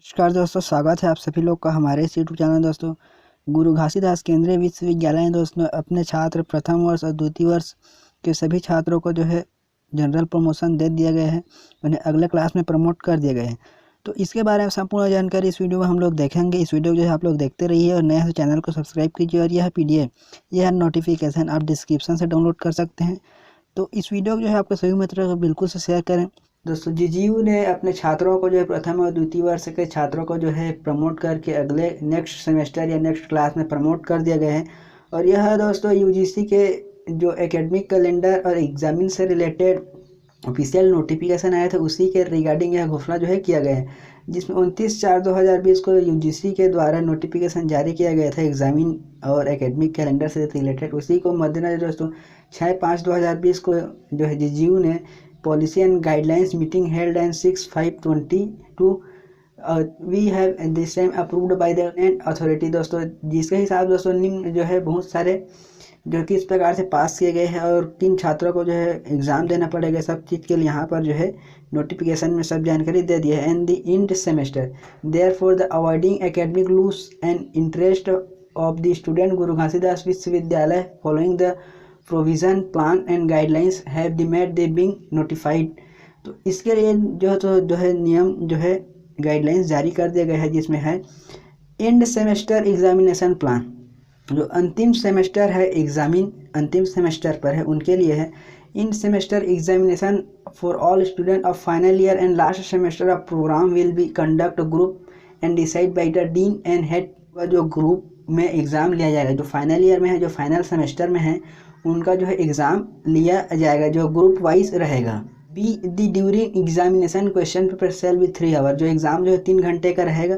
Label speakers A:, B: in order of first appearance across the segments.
A: नमस्कार दोस्तों, स्वागत है आप सभी लोग का हमारे इस यूट्यूब चैनल। दोस्तों, गुरु घासीदास केंद्रीय विश्वविद्यालय दोस्तों अपने छात्र प्रथम वर्ष और द्वितीय वर्ष के सभी छात्रों को जनरल प्रमोशन दे दिया गया है। उन्हें अगले क्लास में प्रमोट कर दिया गया है। तो इसके बारे में संपूर्ण जानकारी इस वीडियो में हम लोग देखेंगे। इस वीडियो को आप लोग देखते रहिए और नए चैनल को सब्सक्राइब कीजिए। और यह PDF यह नोटिफिकेशन आप डिस्क्रिप्शन से डाउनलोड कर सकते हैं। तो इस वीडियो को आपके सभी मित्रों को बिल्कुल से शेयर करें। दोस्तों, जीजीयू ने अपने छात्रों को प्रथम और द्वितीय वर्ष के छात्रों को प्रमोट करके अगले नेक्स्ट सेमेस्टर या नेक्स्ट क्लास में प्रमोट कर दिया गया है। और यह दोस्तों यूजीसी के एकेडमिक कैलेंडर और एग्जामिन से रिलेटेड ऑफिशियल नोटिफिकेशन आया था, उसी के रिगार्डिंग यह घोषणा किया गया है, जिसमें 29/4/2020 को यूजीसी के द्वारा नोटिफिकेशन जारी किया गया था एग्जामिन और एकेडमिक कैलेंडर से रिलेटेड। उसी को मद्देनजर दोस्तों 6/5/2020 को जीजीयू ने policy and guidelines meeting held and 6/5/22 we have the same approved by the authority. दोस्तों, जिसके हिसाब दोस्तों निम्न बहुत सारे किस प्रकार से पास किए गए हैं और किन छात्रों को एग्ज़ाम देना पड़ेगा, सब चीज़ के लिए यहाँ पर नोटिफिकेशन में सब जानकारी दे दी है। And the end semester therefore the avoiding academic loss and interest of the student Guru Ghasidas Vishwavidyalaya following the provision plan and guidelines have the made they being notified. तो इसके लिए नियम गाइडलाइंस जारी कर दिया गया है, जिसमें है एंड सेमेस्टर एग्जामिनेशन प्लान। जो अंतिम सेमेस्टर है एग्जामिन अंतिम सेमेस्टर पर है उनके लिए है in semester examination for all student of final year and last semester of program will be conduct group and decide by the dean and head. जो ग्रुप में एग्ज़ाम लिया जाएगा, जो फाइनल ईयर में है, जो फाइनल सेमेस्टर में है, उनका एग्ज़ाम लिया जाएगा, जो ग्रुप वाइज रहेगा। Be the during examination question paper shall be 3 hour. जो एग्ज़ाम 3 घंटे का रहेगा।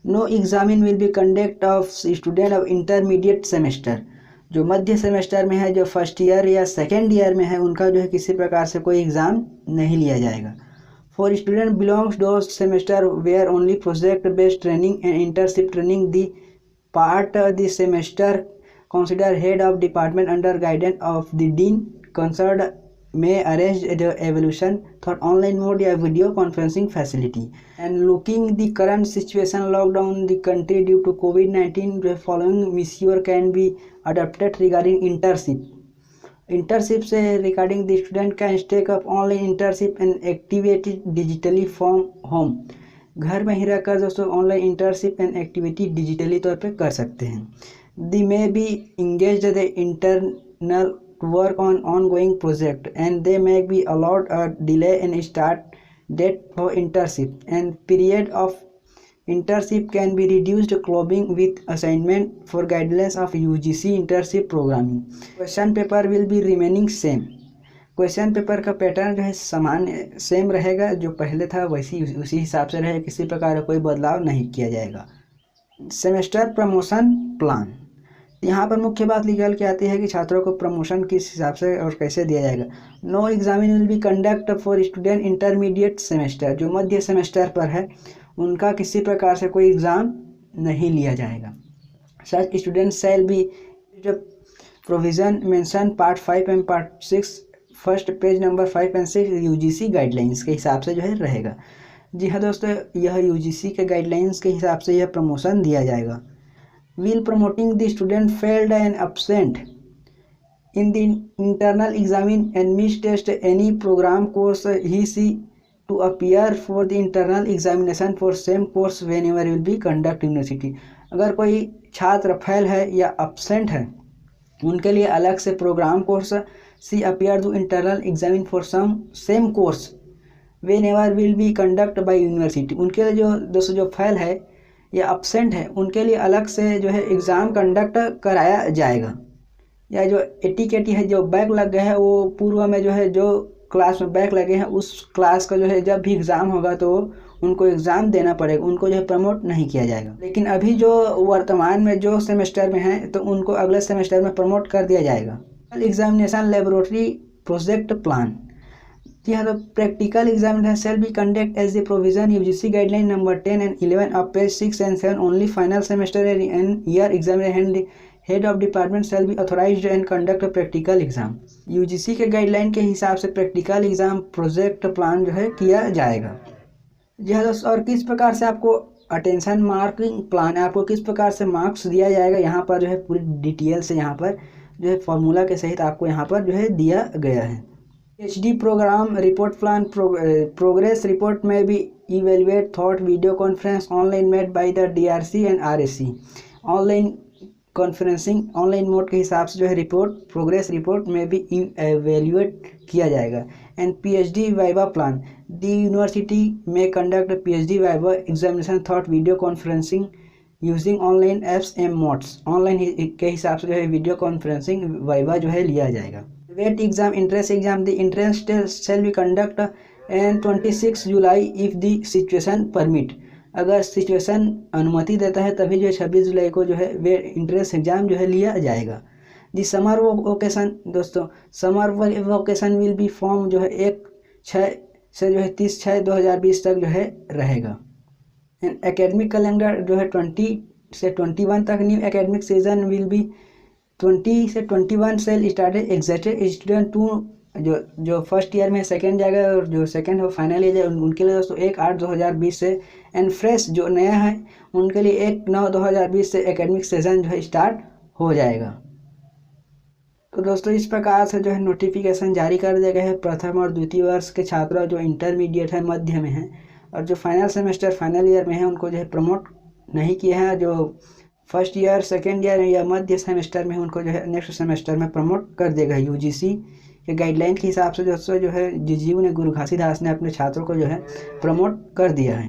A: No examine will be conduct of student of intermediate semester. जो मध्य सेमेस्टर में है, जो फर्स्ट ईयर या सेकेंड ईयर में है, उनका किसी प्रकार से कोई एग्ज़ाम नहीं लिया जाएगा। For student belongs to semester where only project based training and internship training the part the semester consider head of department under guidance of the dean concerned may arrange the evaluation through online mode या video conferencing facility and looking the current situation lockdown the country due to COVID-19 the following measure can be adopted regarding internship से regarding the student can take up online internship and activity digitally from home। घर में ही रहकर दोस्तों online internship and activity digitally तौर पे कर सकते हैं। They may be engaged the internal to work on ongoing project and they may be allowed a delay in start date for internship and period of internship can be reduced clubbing with assignment for guidelines of UGC internship programming। Question paper will be remaining same। Question paper का pattern समान same रहेगा, जो पहले था वैसी उसी हिसाब से रहेगा, किसी प्रकार का कोई बदलाव नहीं किया जाएगा। सेमेस्टर प्रमोशन प्लान, यहाँ पर मुख्य बात निकल के आती है कि छात्रों को प्रमोशन किस हिसाब से और कैसे दिया जाएगा। No examine will be conduct for student intermediate semester. जो मध्य सेमेस्टर पर है उनका किसी प्रकार से कोई एग्ज़ाम नहीं लिया जाएगा। सच student shall be provision mention part 5 and part 6 first page number 5 and 6 UGC guidelines के हिसाब से रहेगा। जी हाँ दोस्तों, यह यूजीसी के गाइडलाइंस के हिसाब से यह प्रमोशन दिया जाएगा। While promoting the student failed and absent in the internal exam and missed any program course he/she to appear for the internal examination for same course whenever will be conduct university। अगर कोई छात्र fail है या absent है, उनके लिए अलग से programme course she appear to internal exam for some same course whenever will be conduct by university। उनके लिए दोस्तों जो फेल है या अपसेंट है, उनके लिए अलग से एग्ज़ाम कंडक्ट कराया जाएगा। या जो एटीकेटी है, जो बैक लग गया है, वो पूर्व में जो क्लास में बैक लगे हैं उस क्लास का जब भी एग्ज़ाम होगा तो उनको एग्ज़ाम देना पड़ेगा, उनको प्रमोट नहीं किया जाएगा। लेकिन अभी जो वर्तमान में जो सेमेस्टर में है तो उनको अगले सेमेस्टर में प्रमोट कर दिया जाएगा। एग्जामिनेशन लेबोरेटरी प्रोजेक्ट प्लान, जी हाँ, तो practical examination shall be conduct as the provision UGC guideline number 10 and 11 of page 6 and 7 only final semester and year examination head of department shall be authorised and conduct practical exam. UGC के guideline के हिसाब से practical exam project plan किया जाएगा। जी हाँ दोस्तों, और किस प्रकार से आपको अटेंशन मार्किंग प्लान, आपको किस प्रकार से मार्क्स दिया जाएगा यहाँ पर जो है पूरी डिटेल से यहाँ पर जो है फॉर्मूला के सहित आपको यहाँ पर जो है दिया गया है। PhD programme report plan progress report में भी evaluate thought video conference online made by the DRC and RSC। Online conferencing online mode के हिसाब से जो है रिपोर्ट प्रोग्रेस रिपोर्ट में भी इवेल्युएट किया जाएगा। And PhD viva plan, the university में conduct PhD viva examination thought video conferencing using online apps and modes. Online के हिसाब से जो है वीडियो कॉन्फ्रेंसिंग वाइवा जो है लिया जाएगा। Wait exam entrance exam, the entrance test shall be conduct and 26 July if the situation permit. अगर सिचुएशन अनुमति देता है तभी जो है 26 जुलाई को जो है वे इंट्रेंस एग्जाम जो है लिया जाएगा। दी समर वोकेशन दोस्तों, summer vocation will be form जो है 1/6 से जो है 30/6/2020 तक जो है रहेगा। एंड एकेडमिक कैलेंडर जो है 20 से 21 तक, new academic season will be 20 से 21 से स्टार्टेड एग्जिटेड स्टूडेंट टू जो फर्स्ट ईयर में सेकेंड जाएगा और जो सेकेंड हो फाइनल ईयर उनके लिए दोस्तों 1/8/2020 से। एंड फ्रेश जो नया है उनके लिए 1/9/2020 से एकेडमिक सेशन जो है स्टार्ट हो जाएगा। तो दोस्तों इस प्रकार से जो है नोटिफिकेशन जारी कर दिया गया है प्रथम और द्वितीय वर्ष के छात्र जो इंटरमीडिएट है मध्य में हैं और जो फाइनल सेमेस्टर फाइनल ईयर में है उनको जो है प्रमोट नहीं किए हैं। जो फर्स्ट ईयर सेकेंड ईयर या मध्य सेमेस्टर में उनको जो है नेक्स्ट सेमेस्टर में प्रमोट कर देगा। UGC के गाइडलाइन के हिसाब से दोस्तों जो है GGU ने गुरु घासीदास ने अपने छात्रों को जो है प्रमोट कर दिया है।